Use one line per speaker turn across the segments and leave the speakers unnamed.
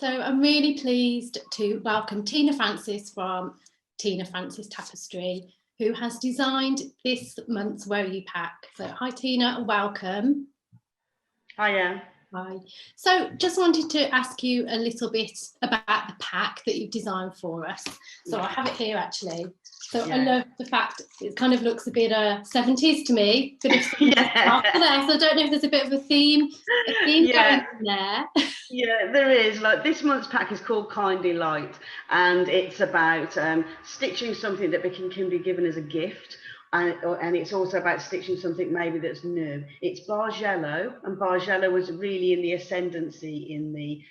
So I'm really pleased to welcome Tina Francis from Tina Francis Tapestry, who has designed this month's WOYU pack. So hi Tina, and welcome.
Hiya.
Hi. So just wanted to ask you a little bit about the pack that you've designed for us. So I have it here actually. So I love the fact it kind of looks a bit 70s to me. Bit of stuff there. So I don't know if there's a bit of a theme going in there.
Yeah, there is. Like this month's pack is called Kindly Light, and it's about stitching something that can be given as a gift. And it's also about stitching something maybe that's new. It's Bargello, and Bargello was really in the ascendancy in the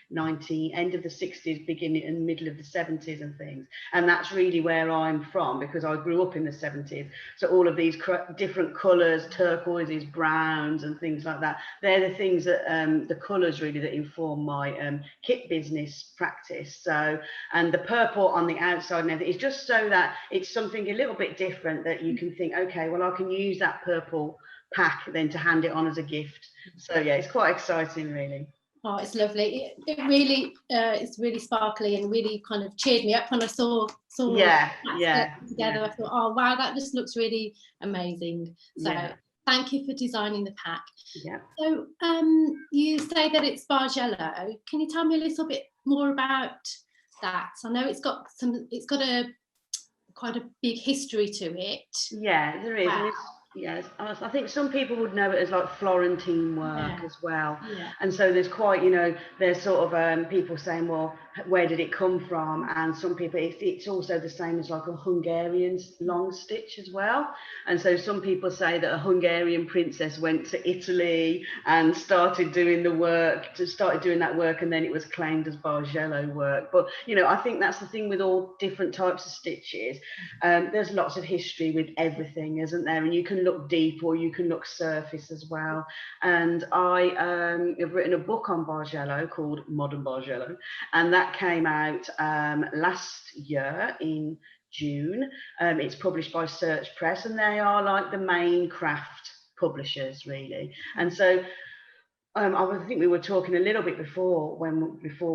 end of the 60s, beginning and middle of the 70s and things. And that's really where I'm from, because I grew up in the 70s. So all of these different colours, turquoises, browns and things like that, they're the things that, the colours really that inform my kit business practice. So, and the purple on the outside and everything is just so that it's something a little bit different that you can think, okay, well, I can use that purple pack then to hand it on as a gift. So yeah, it's quite exciting, really.
Oh, it's lovely. It really, it's really sparkly and really kind of cheered me up when I saw together. I thought, oh wow, that just looks really amazing. So thank you for designing the pack.
Yeah.
So you say that it's Bargello. Can you tell me a little bit more about that? I know it's got quite a big history to it.
Yeah, there is. Wow. Yes, I think some people would know it as like Florentine work as well. Yeah. And so there's quite, there's sort of people saying, well, where did it come from? And some people, it's also the same as like a Hungarian long stitch as well. And so some people say that a Hungarian princess went to Italy and started doing that work, and then it was claimed as Bargello work. But, I think that's the thing with all different types of stitches. There's lots of history with everything, isn't there? And you can look deep or you can look surface as well. And I have written a book on Bargello called Modern Bargello, and that came out last year in June. It's published by Search Press, and they are like the main craft publishers, really. And so I think we were talking a little bit before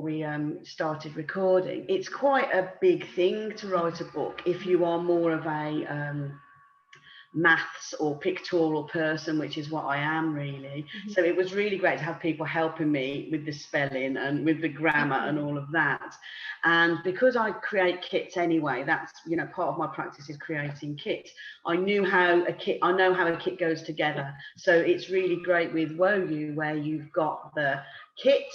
we started recording. It's quite a big thing to write a book if you are more of a maths or pictorial person, which is what I am really. So it was really great to have people helping me with the spelling and with the grammar and all of that. And because I create kits anyway, that's part of my practice is creating kits. I know how a kit goes together. So it's really great with WOYU, where you've got the kit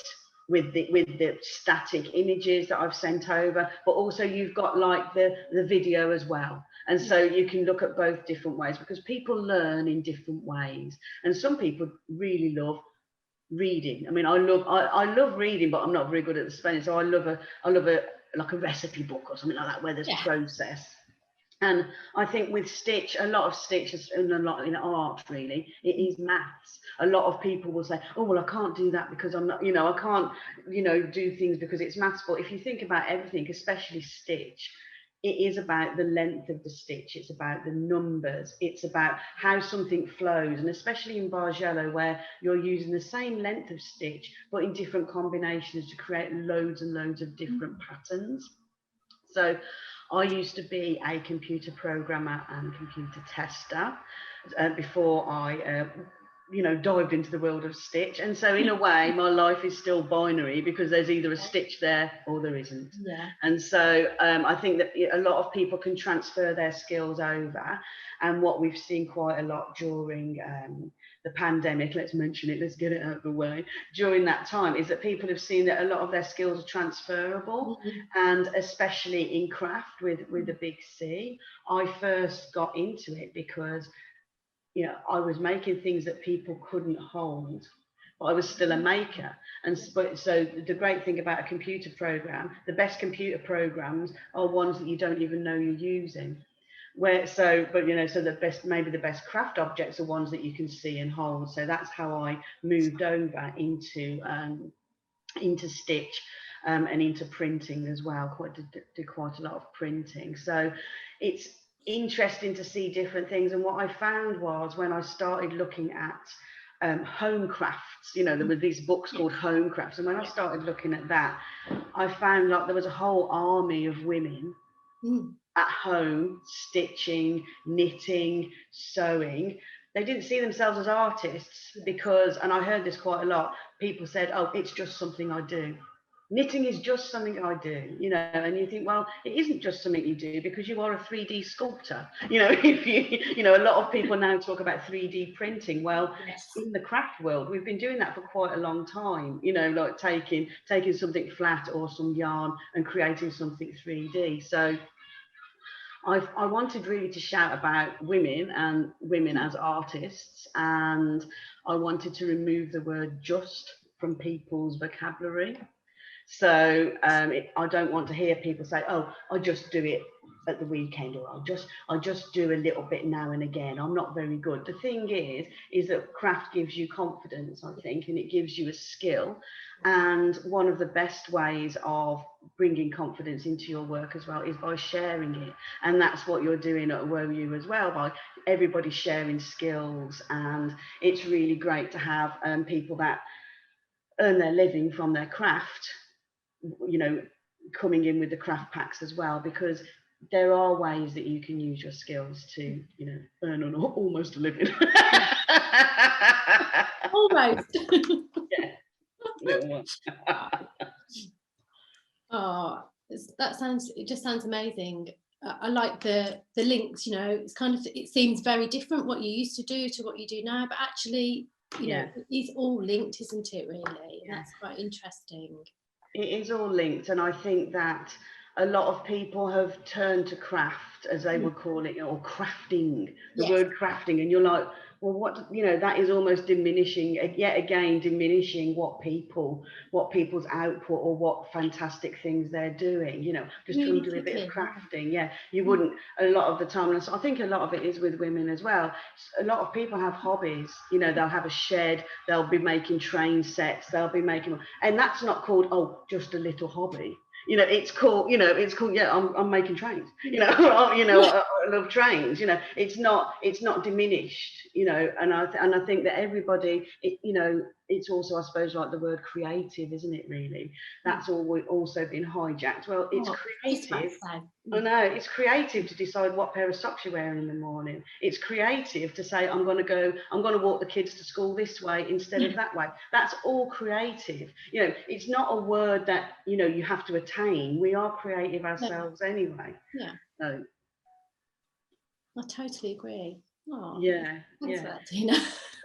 with the static images that I've sent over, but also you've got like the video as well. And so you can look at both different ways, because people learn in different ways. And some people really love reading. I mean, I love reading, but I'm not very good at the spelling. So I love like a recipe book or something like that, where there's process. And I think with stitch, a lot of stitches and a lot in art, really, it is maths. A lot of people will say, oh, well, I can't do that because I'm not, I can't, do things because it's maths. But if you think about everything, especially stitch, it is about the length of the stitch. It's about the numbers. It's about how something flows. And especially in Bargello, where you're using the same length of stitch, but in different combinations to create loads and loads of different patterns. So I used to be a computer programmer and computer tester before I dived into the world of stitch. And so in a way, my life is still binary, because there's either a stitch there or there isn't. Yeah. And so I think that a lot of people can transfer their skills over. And what we've seen quite a lot during the pandemic, let's mention it, let's get it out of the way, during that time, is that people have seen that a lot of their skills are transferable. And especially in craft with a big C. I first got into it because I was making things that people couldn't hold, but I was still a maker. And so the great thing about a computer program, the best computer programs are ones that you don't even know you're using. So the best craft objects are ones that you can see and hold. So that's how I moved over into stitch and into printing as well. Did quite a lot of printing. So it's interesting to see different things. And what I found was, when I started looking at home crafts, there were these books called home crafts, and when I started looking at that, I found like there was a whole army of women at home stitching, knitting, sewing. They didn't see themselves as artists because, and I heard this quite a lot, people said, oh, it's just something I do. Knitting is just something I do, you know, and you think, well, it isn't just something you do because you are a 3D sculptor. You know, if you know, a lot of people now talk about 3D printing. Well, in the craft world, we've been doing that for quite a long time, you know, like taking something flat or some yarn and creating something 3D. So I wanted really to shout about women and women as artists, and I wanted to remove the word just from people's vocabulary. So I don't want to hear people say, oh, I just do it at the weekend, or I just do a little bit now and again. I'm not very good. The thing is that craft gives you confidence, I think, and it gives you a skill. And one of the best ways of bringing confidence into your work as well is by sharing it. And that's what you're doing at WOYU as well, by everybody sharing skills. And it's really great to have people that earn their living from their craft, you know, coming in with the craft packs as well, because there are ways that you can use your skills to, you know, earn an almost a living.
Almost.
Yeah.
Oh, it just sounds amazing. I like the links, you know, it's kind of, it seems very different what you used to do to what you do now, but actually, you know, it's all linked, isn't it, really? Yeah. That's quite interesting.
It is all linked, and I think that a lot of people have turned to craft, as they would call it, or crafting, the word crafting, and you're like, well, what, you know, that is almost diminishing, yet again, diminishing what people's output or what fantastic things they're doing, you know, just trying to do a bit of crafting. Yeah, you wouldn't a lot of the time, and I think a lot of it is with women as well. A lot of people have hobbies, you know, they'll have a shed, they'll be making train sets, they'll be making, and that's not called, oh, just a little hobby. You know, it's called, yeah, I'm making trains, you know, I love trains, you know, it's not diminished, you know, and I think that everybody, you know, it's also, I suppose, like the word creative, isn't it, really? That's also been hijacked. Well, it's creative. I know, it's creative to decide what pair of socks you're wearing in the morning. It's creative to say, I'm going to walk the kids to school this way instead of that way. That's all creative. You know, it's not a word that, you know, you have to attain. We are creative ourselves anyway.
Yeah.
So,
I totally agree. Oh,
yeah.
Thanks for that, Tina.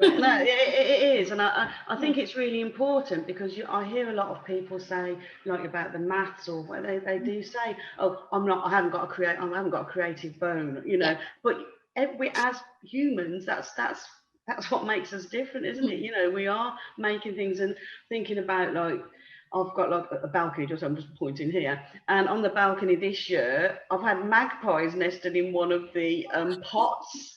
No, it is, and I think it's really important, because I hear a lot of people say, like, about the maths, or what they do say, oh, I haven't got a creative bone, you know. But as humans, that's what makes us different, isn't it? You know, we are making things and thinking about, like, I've got like a balcony, I'm just pointing here, and on the balcony this year, I've had magpies nested in one of the pots.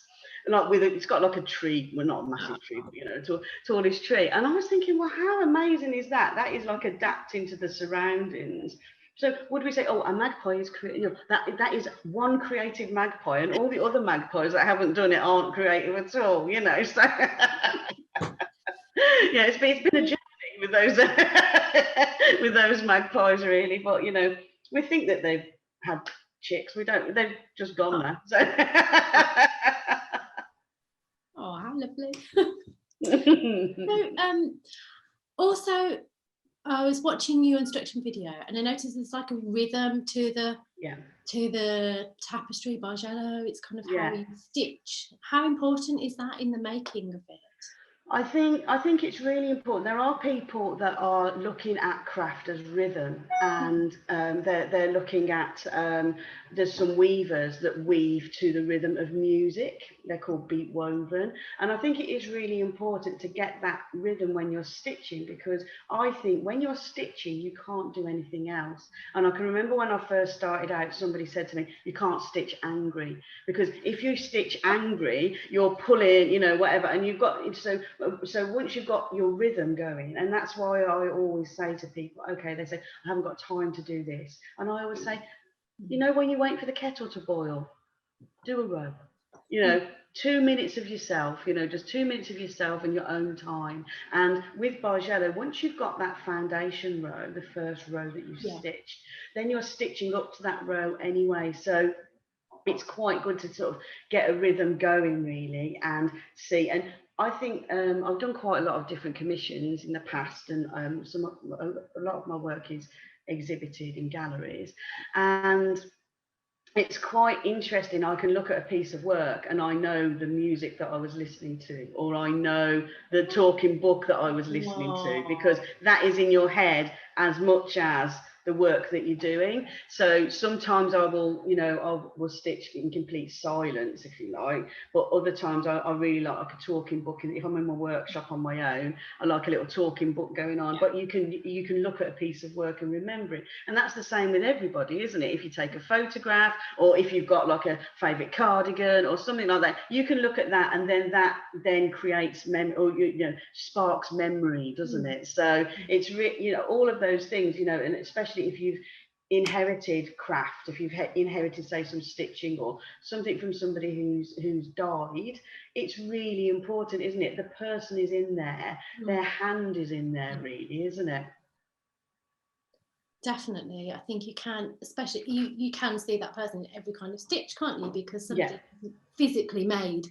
Like it's got like a tree, well, not a massive tree, but, you know, tallest tree. And I was thinking, well, how amazing is that? That is like adapting to the surroundings. So would we say, oh, a magpie is creative? You know, that is one creative magpie, and all the other magpies that haven't done it aren't creative at all, you know. So yeah, it's been a journey with those with those magpies, really. But, you know, we think that they've had chicks. We don't. They've just gone now. So.
Oh, how lovely. So, also, I was watching your instruction video, and I noticed there's like a rhythm to the tapestry Bargello. It's kind of how you stitch. How important is that in the making of it?
I think it's really important. There are people that are looking at craft as rhythm, and they're looking at, there's some weavers that weave to the rhythm of music. They're called beat woven, and I think it is really important to get that rhythm when you're stitching, because I think when you're stitching you can't do anything else. And I can remember when I first started out, somebody said to me, you can't stitch angry, because if you stitch angry you're pulling, you know, whatever, and you've got so once you've got your rhythm going, and that's why I always say to people, okay, they say, I haven't got time to do this, and I always say, you know, when you wait for the kettle to boil, do a row. you know, 2 minutes of yourself, you know, just 2 minutes of yourself and your own time. And with Bargello, once you've got that foundation row, the first row that you've stitched, then you're stitching up to that row anyway. So it's quite good to sort of get a rhythm going really and see. And I think I've done quite a lot of different commissions in the past, and a lot of my work is exhibited in galleries, and it's quite interesting. I can look at a piece of work and I know the music that I was listening to, or I know the talking book that I was listening to, because that is in your head as much as the work that you're doing. So sometimes I will, you know, I will stitch in complete silence, if you like, but other times I really like a talking book. And if I'm in my workshop on my own, I like a little talking book going on. But you can look at a piece of work and remember it. And that's the same with everybody, isn't it? If you take a photograph, or if you've got like a favorite cardigan or something like that, you can look at that, and then that creates sparks memory, doesn't it? So it's you know, all of those things, you know, and especially if you've inherited craft, if you've inherited, say, some stitching or something from somebody who's died, it's really important, isn't it? The person is in there, their hand is in there, really, isn't it?
Definitely. I think you can, especially you can see that person in every kind of stitch, can't you? Because somebody physically made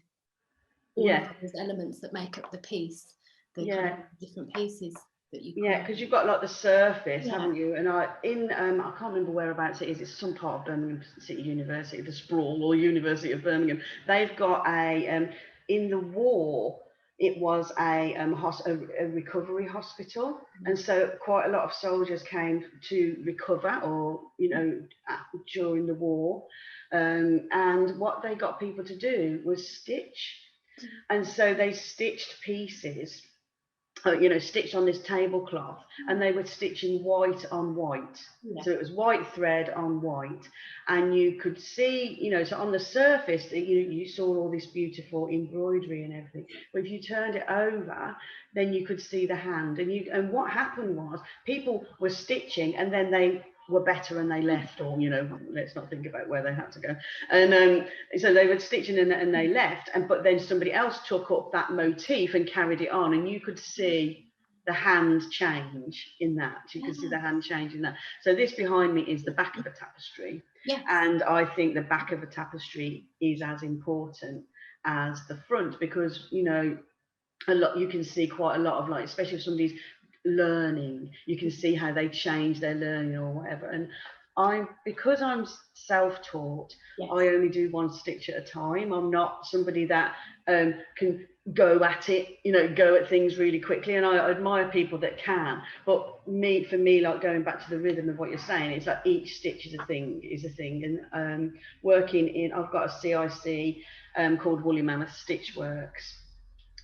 all of those elements that make up the piece, the kind of different pieces that you create.
Because you've got like the surface, haven't you? And I can't remember whereabouts it is. It's some part of Birmingham City University, the Sprawl, or University of Birmingham. They've got a in the war, it was a recovery hospital, and so quite a lot of soldiers came to recover, or you know, during the war, and what they got people to do was stitch, and so they stitched pieces, you know, stitched on this tablecloth, and they were stitching white on white. So it was white thread on white, and you could see, you know, so on the surface you saw all this beautiful embroidery and everything, but if you turned it over, then you could see the hand, and what happened was people were stitching, and then they were better and they left, or you know, let's not think about where they had to go, and so they were stitching and they left, but then somebody else took up that motif and carried it on, and you could see the hand change in that. You can see the hand change in that. So this behind me is the back of a tapestry, and I think the back of a tapestry is as important as the front, because you know, you can see quite a lot of, like, especially if somebody's learning, you can see how they change their learning or whatever. And because I'm self-taught, I only do one stitch at a time. I'm not somebody that can go at it, you know, go at things really quickly, and I admire people that can. But for me, like, going back to the rhythm of what you're saying, it's like each stitch is a thing. And working in, I've got a CIC called Woolly Mammoth Stitch Works.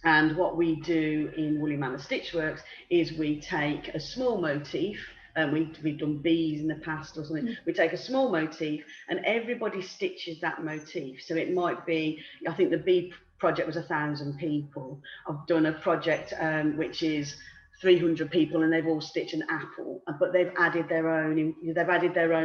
And what we do in Woolly Mammoth Stitch Works is we take a small motif, and we've done bees in the past or something. We take a small motif and everybody stitches that motif. So it might be, I think the bee project was 1,000 people. I've done a project which is 300 people, and they've all stitched an apple, but they've added their own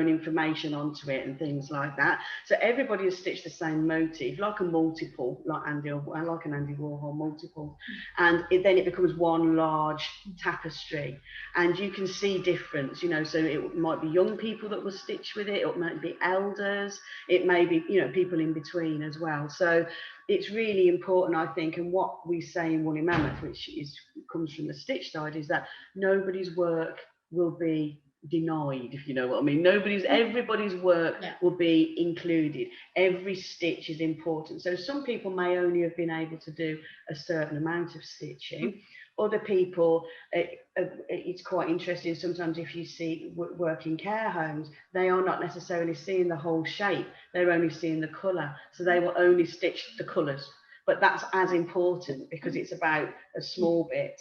information onto it and things like that. So everybody has stitched the same motif, like a multiple, like an Andy Warhol multiple, and then it becomes one large tapestry, and you can see difference, you know. So it might be young people that will stitch with it, or it might be elders, it may be, you know, people in between as well. So it's really important, I think, and what we say in Woolly Mammoth, which comes from the stitch side, is that nobody's work will be denied, if you know what I mean. Everybody's work will be included. Every stitch is important. So some people may only have been able to do a certain amount of stitching. Other people, it's quite interesting sometimes, if you see work in care homes, they are not necessarily seeing the whole shape, they're only seeing the colour, so they will only stitch the colours. But that's as important, because it's about a small bit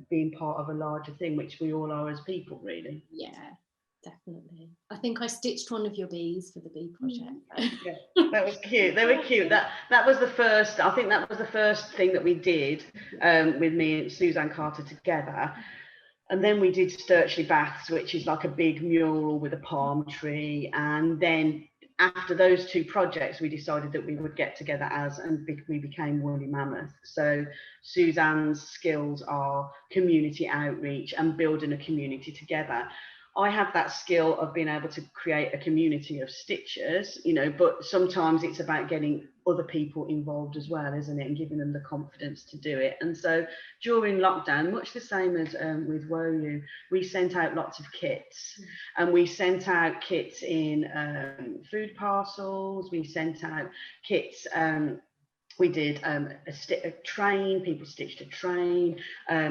being part of a larger thing, which we all are as people, really.
Yeah, definitely. I think I stitched one of your bees for the bee project.
Yeah, that was cute. They were cute. That was the first, I think that was the first thing that we did with me and Suzanne Carter together. And then we did Sturchley Baths, which is like a big mural with a palm tree. And then after those 2 projects, we decided that we would get together we became Woolly Mammoth. So Suzanne's skills are community outreach and building a community together. I have that skill of being able to create a community of stitchers, you know, but sometimes it's about getting other people involved as well, isn't it? And giving them the confidence to do it. And so during lockdown, much the same as with WOYU, we sent out lots of kits, and we sent out kits in food parcels. We sent out kits, we did a train, people stitched a train,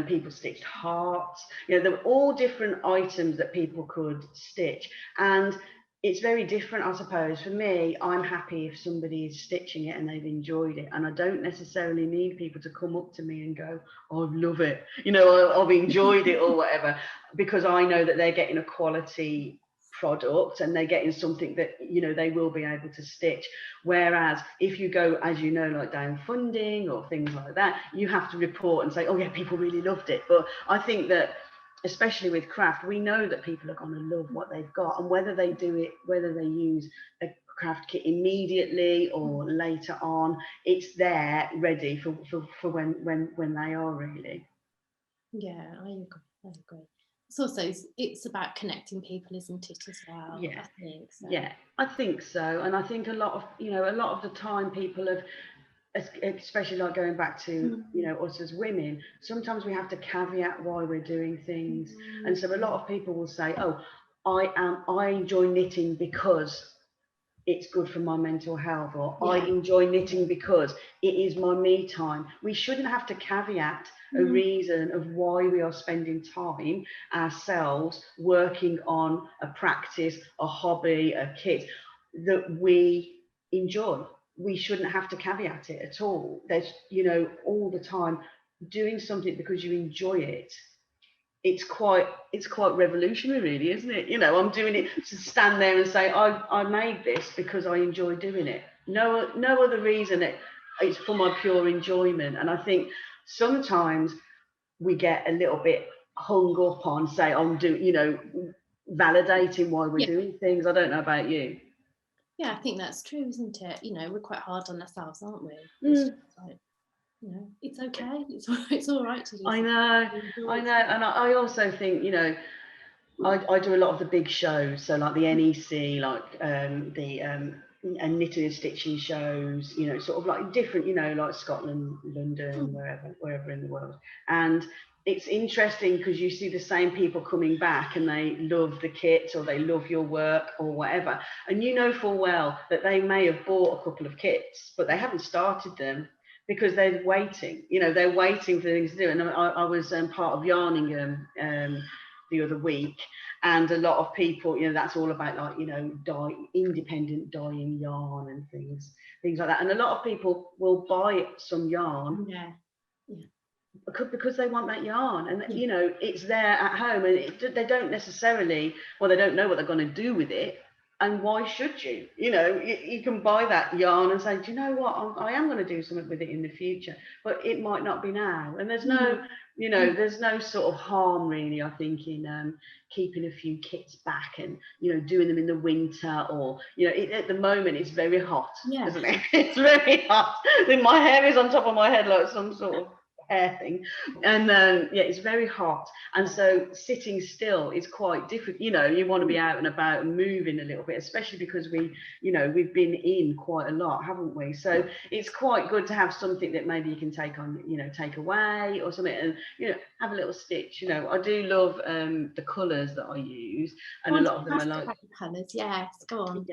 people stitched hearts. You know, there were all different items that people could stitch. And it's very different, I suppose. For me, I'm happy if somebody is stitching it and they've enjoyed it. And I don't necessarily need people to come up to me and go, oh, I love it, you know, I've enjoyed it or whatever, because I know that they're getting a quality product and they're getting something that, you know, they will be able to stitch. Whereas if you go, as you know, like down funding or things like that, you have to report and say, oh yeah, people really loved it. But I think that especially with craft, we know that people are going to love what they've got, and whether they do it, whether they use a craft kit immediately or later on, it's there ready for when they are really.
Yeah, I agree. It's also, it's about connecting people, isn't it, as well?
Yeah,
I think so.
Yeah, I think so. And I think a lot of the time people have, especially like going back to, you know, us as women, sometimes we have to caveat why we're doing things. And so a lot of people will say, oh, I enjoy knitting because it's good for my mental health, or I enjoy knitting because it is my me time. We shouldn't have to caveat a reason of why we are spending time ourselves working on a practice, a hobby, a kit that we enjoy. We shouldn't have to caveat it at all. There's, you know, all the time doing something because you enjoy it. It's quite revolutionary, really, isn't it? You know, I'm doing it to stand there and say I made this because I enjoy doing it. No other reason. It's for my pure enjoyment. And I think sometimes we get a little bit hung up on, say, I'm doing, you know, validating why we're doing things. I don't know about you.
Yeah, I think that's true, isn't it? You know, we're quite hard on ourselves, aren't we? It's just like, you know, it's okay. It's all right to do.
I know. And I also think, you know, I do a lot of the big shows, so like the NEC, like the knitting and stitching shows, you know, sort of like different, you know, like Scotland, London, wherever in the world. And it's interesting because you see the same people coming back and they love the kit or they love your work or whatever. And you know full well that they may have bought a couple of kits, but they haven't started them because they're waiting, you know, they're waiting for things to do. And I was part of Yarning the other week, and a lot of people, you know, that's all about, like, you know, independent dyeing yarn and things like that. And a lot of people will buy some yarn because they want that yarn, and you know, it's there at home, and they don't necessarily, well, they don't know what they're going to do with it. And why should you? You know, you can buy that yarn and say, do you know what, I am going to do something with it in the future, but it might not be now. And there's no, you know, there's no sort of harm really, I think, in keeping a few kits back and, you know, doing them in the winter, or, you know, at the moment it's very hot, isn't it? It's very hot. My hair is on top of my head like some sort of hair thing, and yeah, it's very hot, and so sitting still is quite different. You know, you want to be out and about and moving a little bit, especially because we, you know, we've been in quite a lot, haven't we? So it's quite good to have something that maybe you can take on, you know, take away or something, and, you know, have a little stitch. You know, I do love the colours that I use, and a lot of them are like
colours. Yes, go on.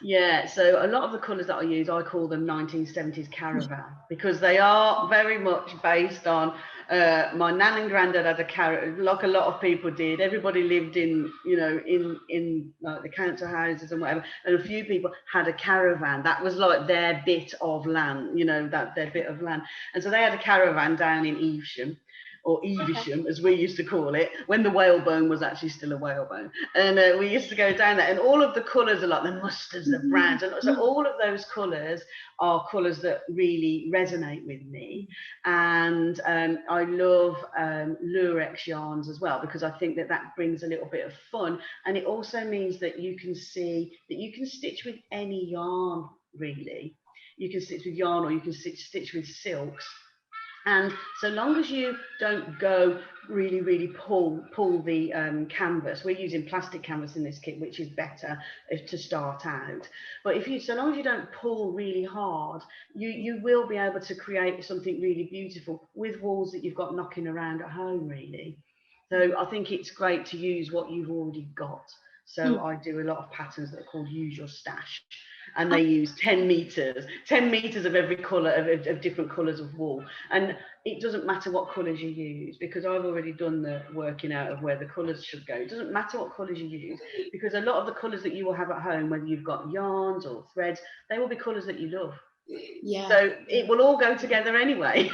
Yeah. So a lot of the colours that I use, I call them 1970s caravan, because they are very much based on my nan and granddad had a caravan, like a lot of people did. Everybody lived in, you know, in like the council houses and whatever, and a few people had a caravan. That was like their bit of land, you know, that their bit of land. And so they had a caravan down in Evesham, or Evesham, as we used to call it, when the whalebone was actually still a whalebone. And we used to go down there, and all of the colours are like the mustards, the browns, and so all of those colours are colours that really resonate with me. And I love lurex yarns as well, because I think that that brings a little bit of fun, and it also means that you can see that you can stitch with any yarn, really. You can stitch with yarn, or you can stitch with silks. And so long as you don't go really pull the canvas, we're using plastic canvas in this kit, which is better to start out. But so long as you don't pull really hard, you will be able to create something really beautiful with wools that you've got knocking around at home, really. So I think it's great to use what you've already got. So I do a lot of patterns that are called Use Your Stash, and they use 10 meters of every color of different colors of wool. And it doesn't matter what colors you use, because I've already done the working out of where the colors should go. It doesn't matter what colors you use, because a lot of the colors that you will have at home, whether you've got yarns or threads, they will be colors that you love. Yeah. So it will all go together anyway.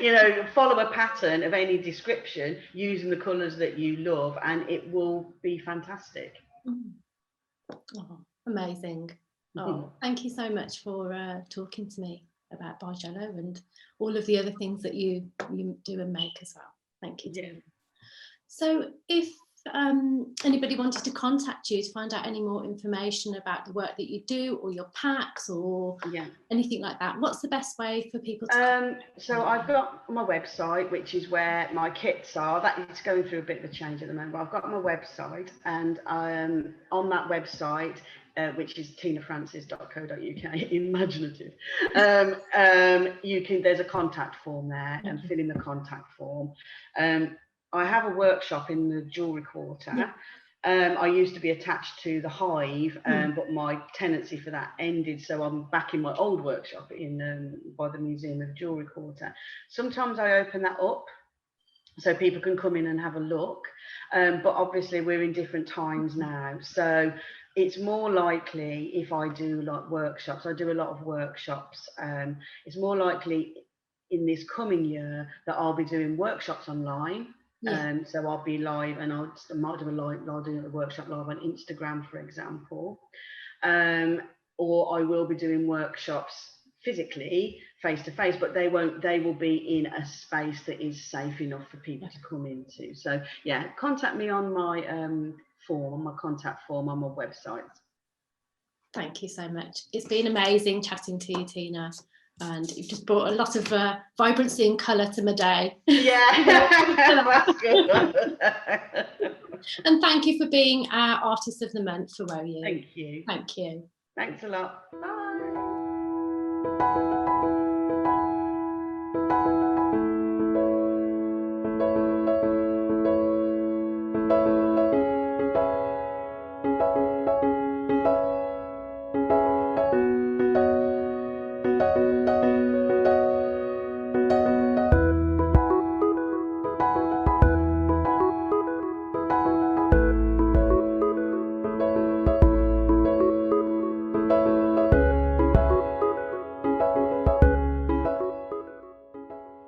You know, follow a pattern of any description using the colors that you love, and it will be fantastic.
Oh, amazing. Oh, thank you so much for talking to me about Bargello and all of the other things that you do and make as well. Thank you. Yeah. So if anybody wanted to contact you to find out any more information about the work that you do, or your packs, or anything like that, what's the best way for people to
so I've got my website, which is where my kits are. That is going through a bit of a change at the moment, but I've got my website, and on that website, which is tinafrancis.co.uk, imaginative, there's a contact form there, and fill in the contact form. I have a workshop in the Jewellery Quarter. I used to be attached to the Hive, but my tenancy for that ended, so I'm back in my old workshop by the Museum of Jewellery Quarter. Sometimes I open that up so people can come in and have a look, but obviously we're in different times now, so it's more likely, if I do like workshops, I do a lot of workshops, it's more likely in this coming year that I'll be doing workshops online. So I'll be live, and I might do a workshop live on Instagram, for example, or I will be doing workshops physically, face to face, but they will be in a space that is safe enough for people to come into. So yeah, contact me on my my contact form on my website.
Thank you so much. It's been amazing chatting to you, Tina. And you've just brought a lot of vibrancy and colour to my day.
Yeah, that's good.
And thank you for being our Artist of the Month for WOYU.
Thank you.
Thank you.
Thanks a lot. Bye.